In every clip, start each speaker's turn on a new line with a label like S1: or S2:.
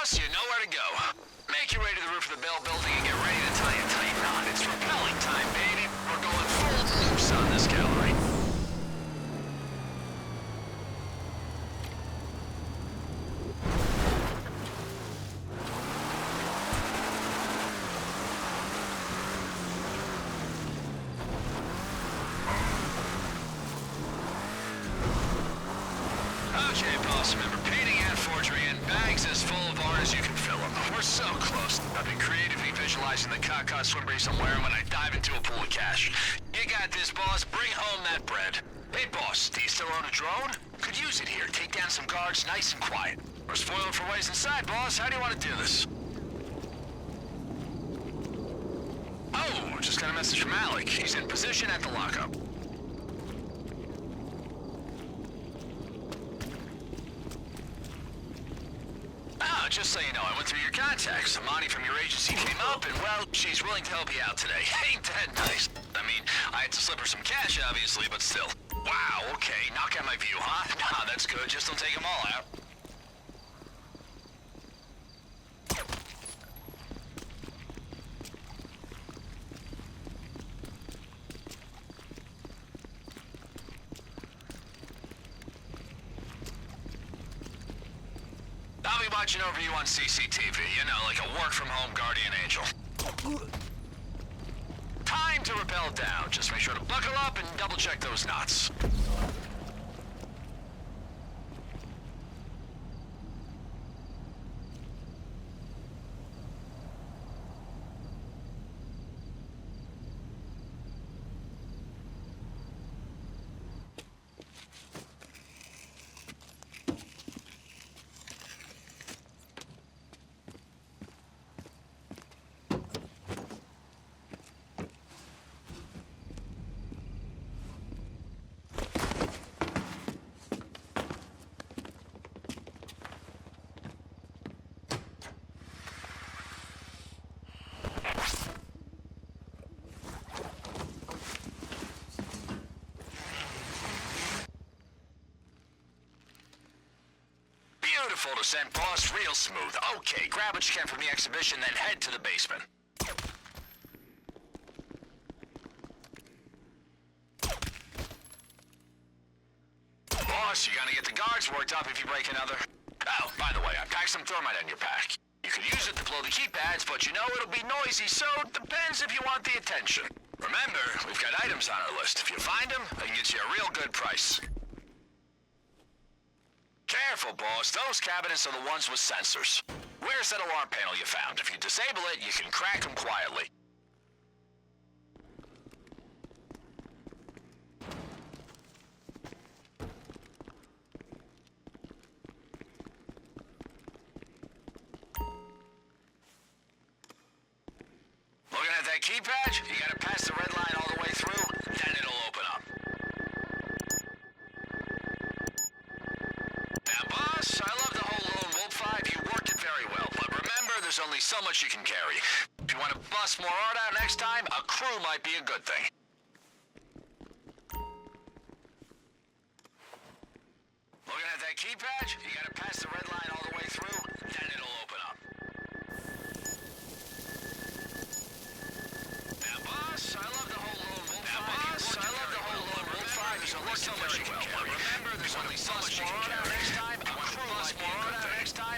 S1: boss, you know where to go. Make your way to the roof of the Bell building and get ready to tie a tight knot. It's rappelling time, baby. We're going full loose on this gallery. Okay, boss, remember painting and forgery and bags as full of art as you can fill them. We're so close. I've been creatively visualizing the Kaka swim breeze I'm wearing when I dive into a pool of cash. You got this, boss. Bring home that bread. Hey, boss, do you still own a drone? Could use it here. Take down some guards nice and quiet. We're spoiling for ways inside, boss. How do you want to do this? Oh, just got a message from Alec. He's in position at the lockup. Just so you know, I went through your contacts. Amani from your agency came up, and, well, she's willing to help you out today. Ain't that nice? I mean, I had to slip her some cash, obviously, but still. Wow, okay, knock out my view, huh? Nah, that's good. Just don't take them all out. I'll be watching over you on CCTV, you know, like a work-from-home guardian angel. Time to rappel down. Just make sure to buckle up and double-check those knots. Beautiful descent, boss. Real smooth. Okay, grab what you can from the exhibition, then head to the basement. Boss, you're gonna get the guards worked up if you break another. Oh, by the way, I packed some thermite in your pack. You can use it to blow the keypads, but you know it'll be noisy, so depends if you want the attention. Remember, we've got items on our list. If you find them, I can get you a real good price. Careful, boss. Those cabinets are the ones with sensors. Where's that alarm panel you found? If you disable it, you can crack them quietly. Looking at that keypad? You gotta pass the red line all the way through, then it'll open up. Boss, I love the whole Lone Wolf 5. You worked it very well, but remember, there's only so much you can carry. If you want to bust more art out next time, a crew might be a good thing. Looking at that keypad? You gotta pass the red line all the way through, then it'll open up. Now, boss, I love the whole Lone Wolf 5. Boss, I love the whole Lone Wolf 5. There's only so much you can carry. Remember, there's only so much you can carry.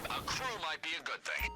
S1: A crew might be a good thing.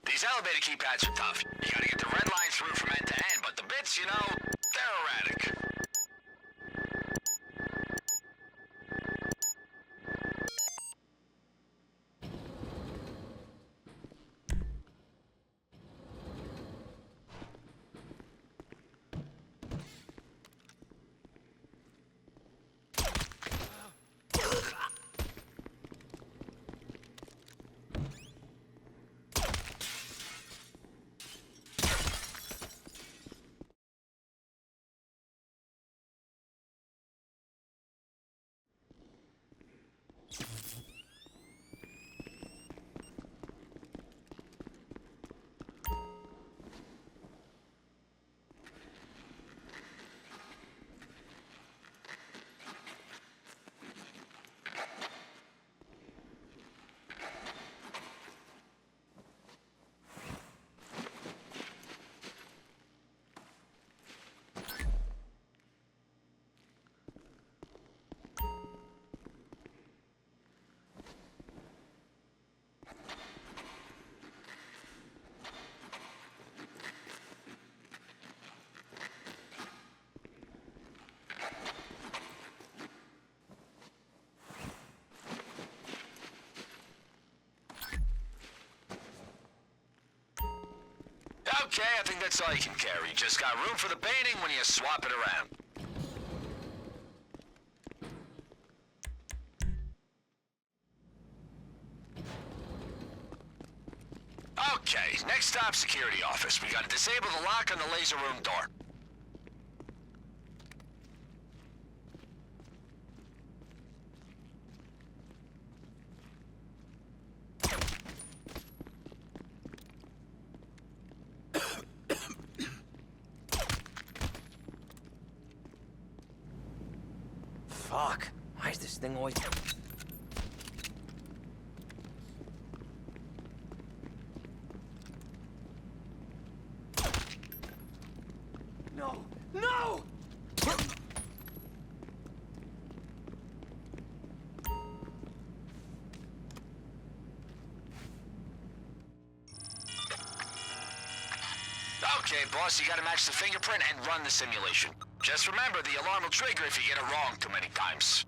S1: These elevator keypads are tough. You gotta get the red line through from end to end, but the bits, you know, they're erratic. Okay, I think that's all you can carry. Just got room for the painting when you swap it around. Okay, next stop, security office. We gotta disable the lock on the laser room door.
S2: Fuck. Why is this thing always... No! No!
S1: Okay, boss, you gotta match the fingerprint and run the simulation. Just remember, the alarm will trigger if you get it wrong too many times.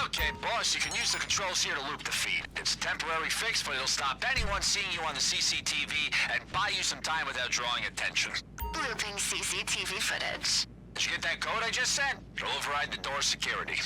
S1: Okay, boss, you can use the controls here to loop the feed. It's a temporary fix, but it'll stop anyone seeing you on the CCTV and buy you some time without drawing attention.
S3: Looping CCTV footage.
S1: Did you get that code I just sent? It'll override the door security.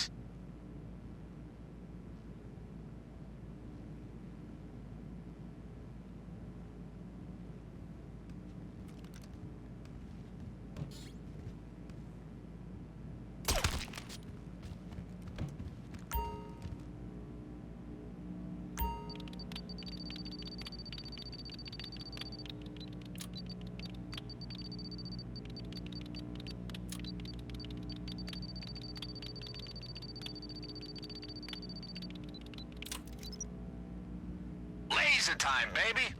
S1: Laser time, baby!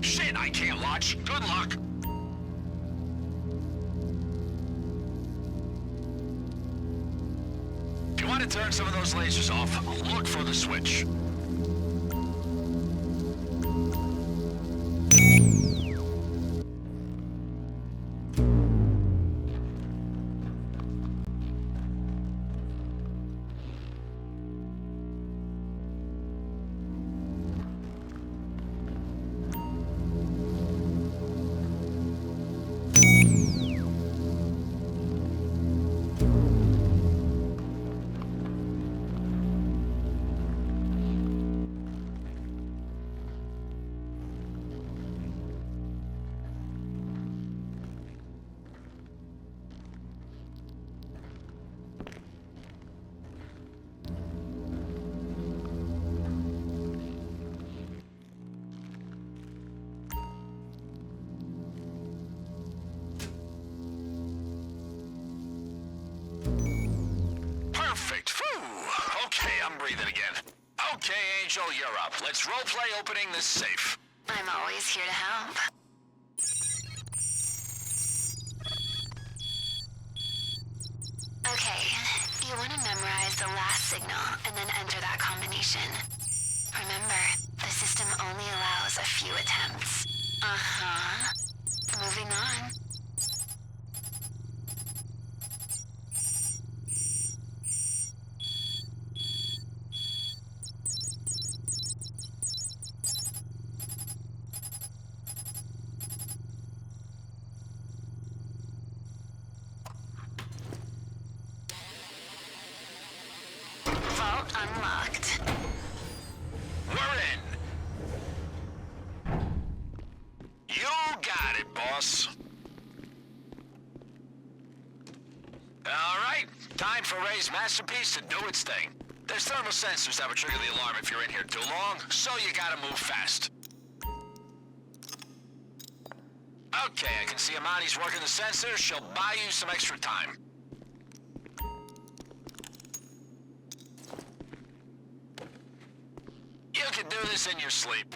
S1: Shit, I can't watch. Good luck. If you want to turn some of those lasers off, look for the switch. Perfect. Phew. Okay, I'm breathing again. Okay, Angel, you're up. Let's roleplay opening this safe.
S3: I'm always here to help. Okay, you want to memorize the last signal and then enter that combination. Remember, the system only allows a few attempts. Uh-huh. Moving on. Vault unlocked.
S1: We're in. You got it, boss. All right, time for Ray's masterpiece to do its thing. There's thermal sensors that would trigger the alarm if you're in here too long, so you gotta move fast. Okay, I can see Amani's working the sensor. She'll buy you some extra time. You can do this in your sleep.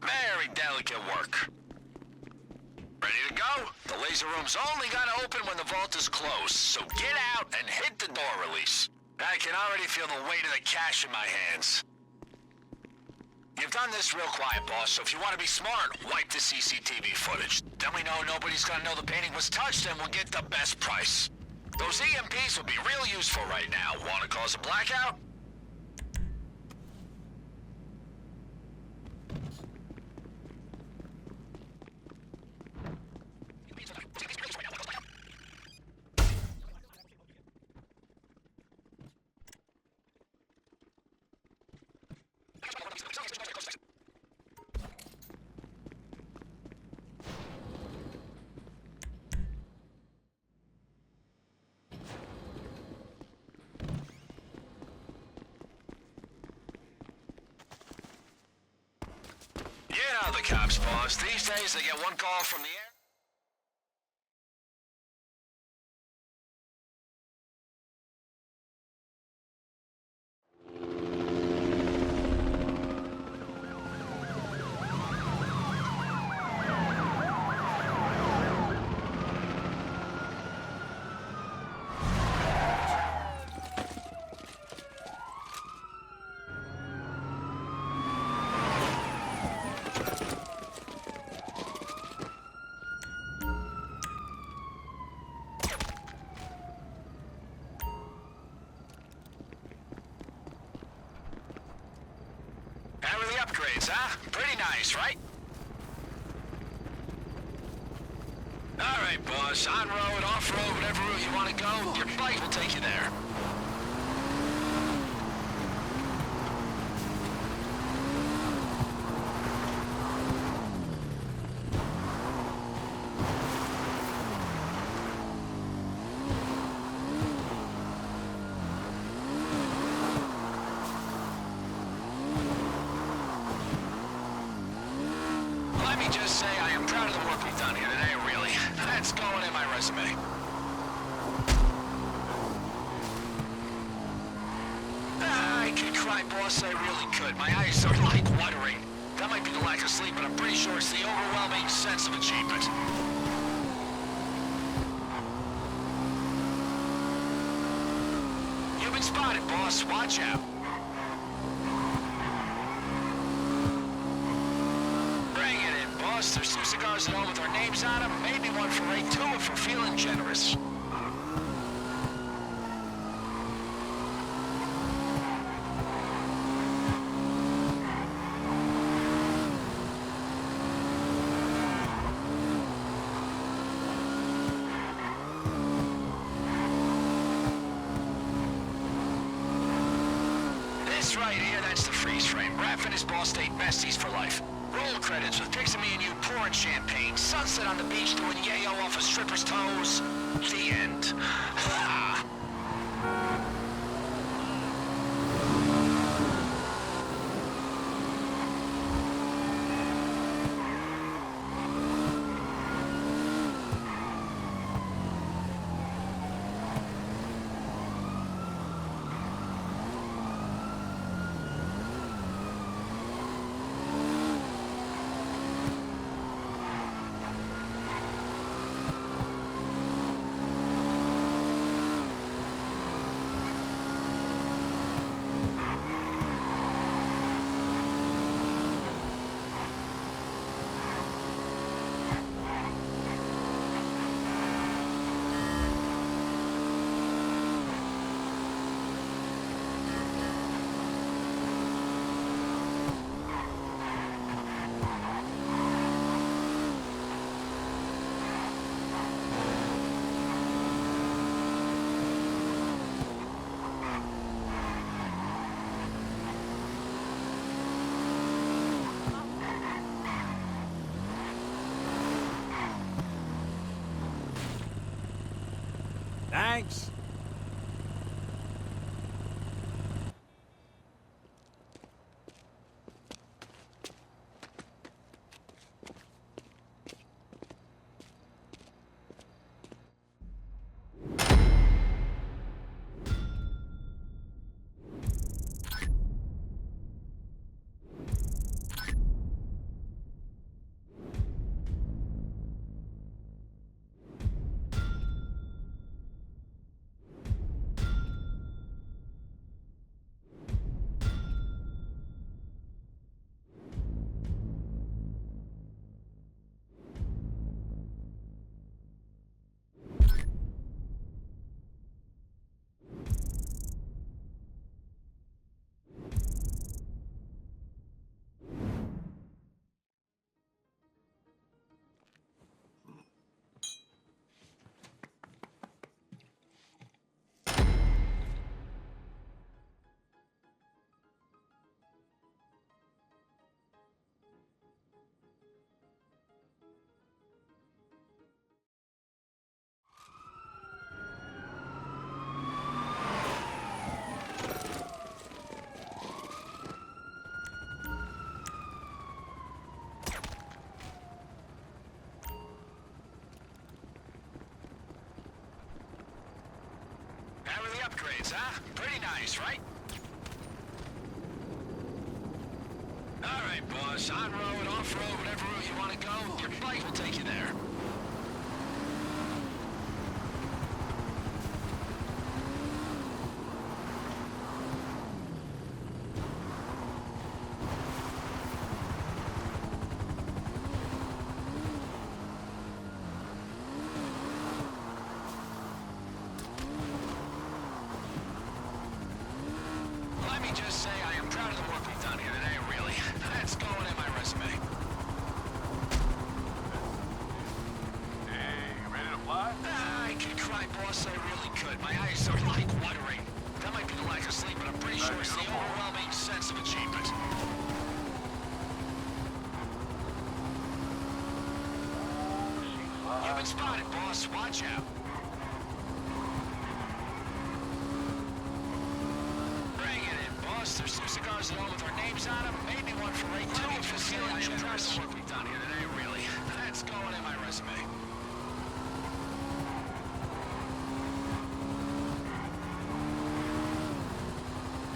S1: Very delicate work. Ready to go? The laser room's only gonna open when the vault is closed, so get out and hit the door release. I can already feel the weight of the cash in my hands. You've done this real quiet, boss, so if you want to be smart, wipe the CCTV footage. Then we know nobody's gonna know the painting was touched and we'll get the best price. Those EMPs will be real useful right now. Wanna cause a blackout? You know the cops, boss. These days they get one call from the air. How are the upgrades, huh? Pretty nice, right? All right, boss. On-road, off-road, whatever route you want to go, your bike will take you there. Let me just say I am proud of the work we've done here today, really. That's going in my resume. I could cry, boss, I really could. My eyes are like watering. That might be the lack of sleep, but I'm pretty sure it's the overwhelming sense of achievement. You've been spotted, boss. Watch out. Bring it in, boss. There's 2 cigars at home with our names on them. Maybe one for Ray, 2 if we're feeling generous. This right here, that's the freeze frame. Raph and his boss stayed besties for life. Roll credits with pics of me and you pouring champagne. Sunset on the beach doing yayo off a stripper's toes. The end. Ah. huh? Pretty nice, right? All right, boss. On-road, off-road, whatever route you want to go, your bike will take you there. Let me just say I am proud of the work we've done here today, really. That's going in my resume.
S4: Hey, ready to fly?
S1: I could cry, boss, I really could. My eyes are like watering. That might be the lack of sleep, but I'm pretty sure it's the overwhelming sense of achievement. You've been spotted, boss. Watch out. Bring it in, boss. There's two cigars at home with our names on them. Maybe one for Ray, too, if you're feeling generous. The work we've done here today, really. That's going in my resume.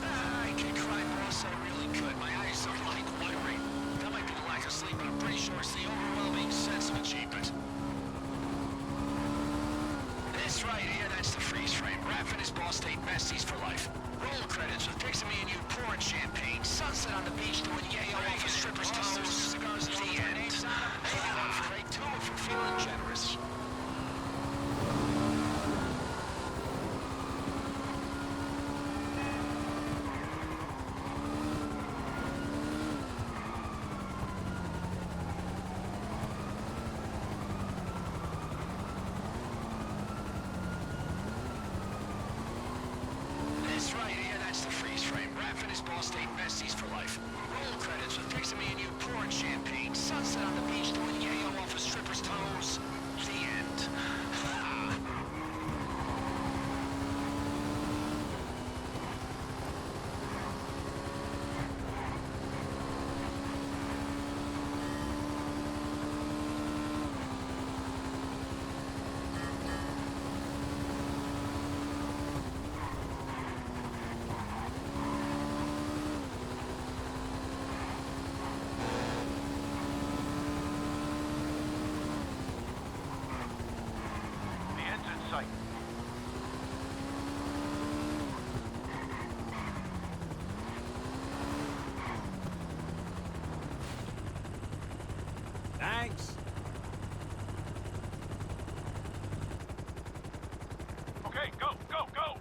S1: I could cry, boss. I really could. My eyes are like watering. That might be the lack of sleep, but I'm pretty sure it's the overwhelming sense of achievement. This right here, that's the freeze frame. Raph and his boss stayed besties for life. Roll credits with Pixie, me and you pouring champagne. Sunset on the beach doing yayo off a stripper's toes. Cigars at the end. Maybe one for Ray, too, if you're feeling generous. This right here, that's the freeze frame. Raph and his boss stayed besties for life. Roll credits with Pixie, me and you pouring champagne. Sunset on the beach doing yayo off a stripper's toes. The end.
S4: The end's in sight.
S2: Thanks.
S4: Okay, go, go, go!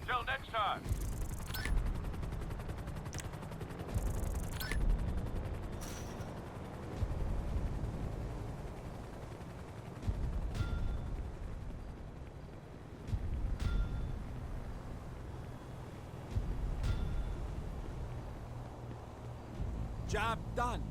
S4: Till next time.
S2: Job done.